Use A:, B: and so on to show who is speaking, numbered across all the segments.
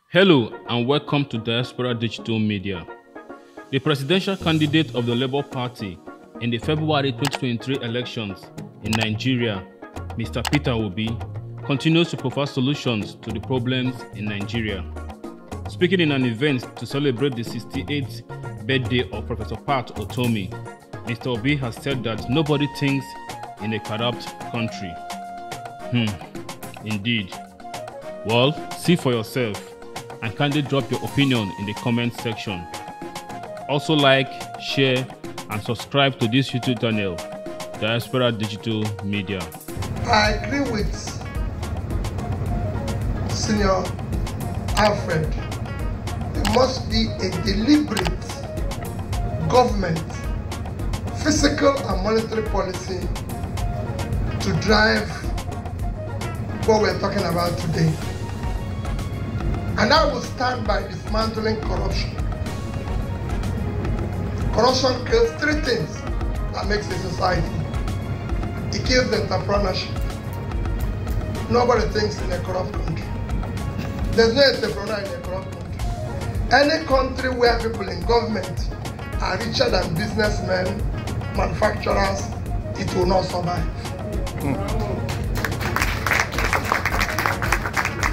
A: Hello and welcome to Diaspora Digital Media. The presidential candidate of the Labour Party in the February 2023 elections in Nigeria, Mr. Peter Obi, continues to provide solutions to the problems in Nigeria. Speaking in an event to celebrate the 68th birthday of Professor Pat Utomi, Mr. Obi has said that nobody thinks in a corrupt country. Indeed. Well, see for yourself and kindly drop your opinion in the comment section. Also like, share and subscribe to this YouTube channel, Diaspora Digital Media.
B: I agree with Senior Alfred. There must be a deliberate government, fiscal and monetary policy to drive what we're talking about today. And I will stand by dismantling corruption. Corruption kills three things that makes a society. It kills entrepreneurship. Nobody thinks in a corrupt country. There's no entrepreneur in a corrupt country. Any country where people in government are richer than businessmen, manufacturers, it will not survive.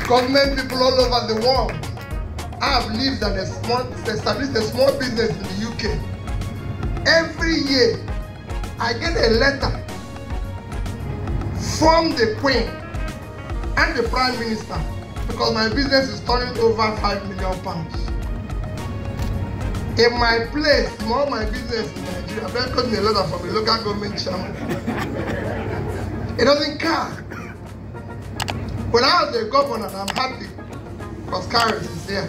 B: Government people all over the world have lived and established a small business in the UK. Every year, I get a letter from the Queen and the Prime Minister because my business is turning over £5 million. In my place, all my business in Nigeria, I've been gotten a letter from the local government chairman. It doesn't care. When I was a governor, I'm happy because Karen is here.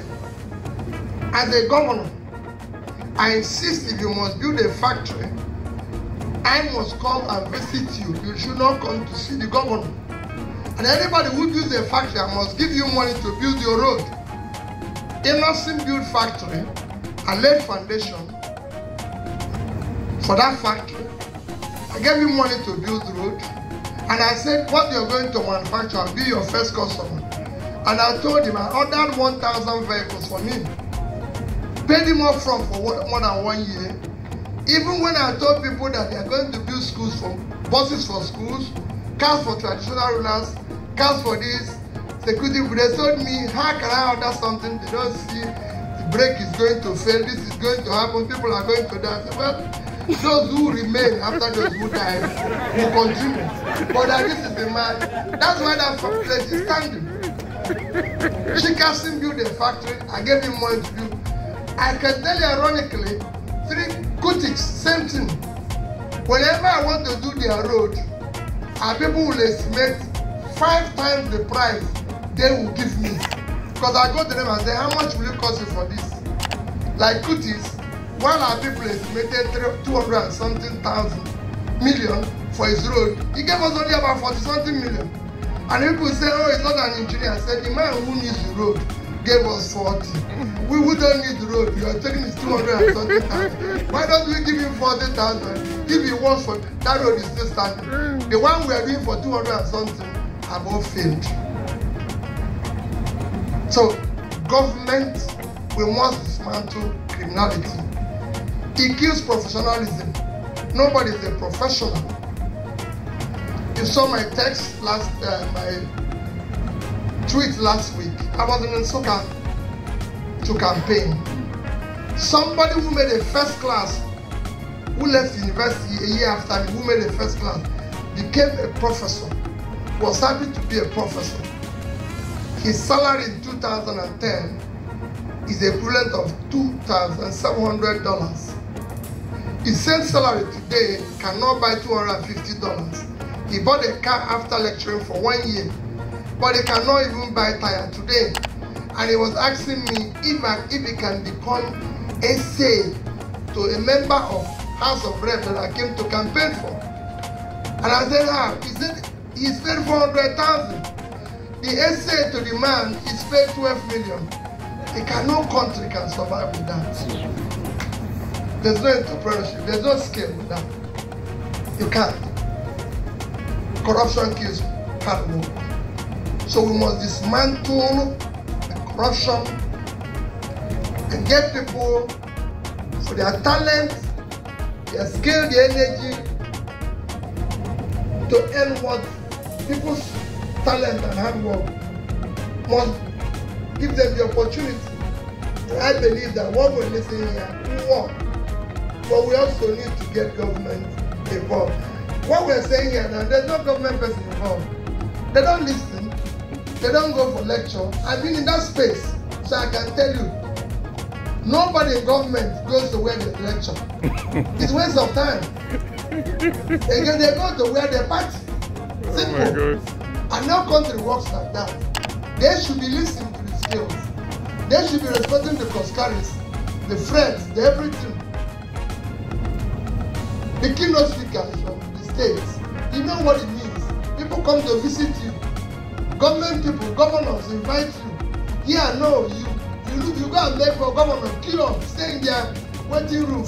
B: As a governor, I insist if you must build a factory, I must come and visit you. You should not come to see the governor. And anybody who builds a factory, I must give you money to build your road. Innocent build factory, I laid foundation for that factory. I gave you money to build the road. And I said, what you're going to manufacture, I'll be your first customer. And I told him, I ordered 1,000 vehicles for him. Paid him up front for more than 1 year. Even when I told people that they are going to build schools for buses for schools, cars for traditional rulers, cars for this, security, they told me, how can I order something? They don't see the brake is going to fail, this is going to happen, people are going to die. I said, well, those who remain after those who die will continue. But this is the man. That's why that place is standing. Chikasim built a factory. I gave him money to build. I can tell you ironically, 3 Kutiks, same thing. Whenever I want to do their road, our people will estimate 5 times the price they will give me. Because I go to them and say, how much will it cost you for this? Like Kutis, while our people estimated 200 and something million for his road, he gave us only about 40 something million. And people say, oh, he's not an engineer. I said, the man who needs the road gave us 40. We who don't need the road, you are taking his 200 and something thousand. Why don't we give him 40,000? If he wants for that road is still standing. The one we are doing for 200 and something have all failed. So, government, we must dismantle criminality. It kills professionalism. Nobody is a professional. You saw my text my tweet last week. I was in Nsukka to campaign. Somebody who made a first class, who left university a year after me, who made a first class, became a professor, was happy to be a professor. His salary in 2010 is the equivalent of $2,700. His same salary today cannot buy $250. He bought a car after lecturing for 1 year, but he cannot even buy a tire today. And he was asking me if he can become a say to a member of House of Rep that I came to campaign for. And I said, how? He said, he's paid 400,000. The essay to the man is paid 12 million. No country can survive with that. There's no entrepreneurship, there's no skill with that. You can't. Corruption kills hard work. So we must dismantle corruption, and get people for their talent, their skill, their energy to earn what people's talent and hard work must give them the opportunity. And I believe that what we're listening here will work, but we also need to get government involved. What we're saying here now, there's no government person involved. They don't listen, they don't go for lecture. I've been in that space, so I can tell you, nobody in government goes to where they lecture. It's a waste of time. Again, they go to where they party. Simple. And no country works like that. They should be listening to the skills. They should be respecting the Coscaris, the friends, the everything. The keynote speakers from the states, you know what it means. People come to visit you. Government people, governors invite you. Yeah, no, you go and beg for governor, kill up, stay in their waiting room.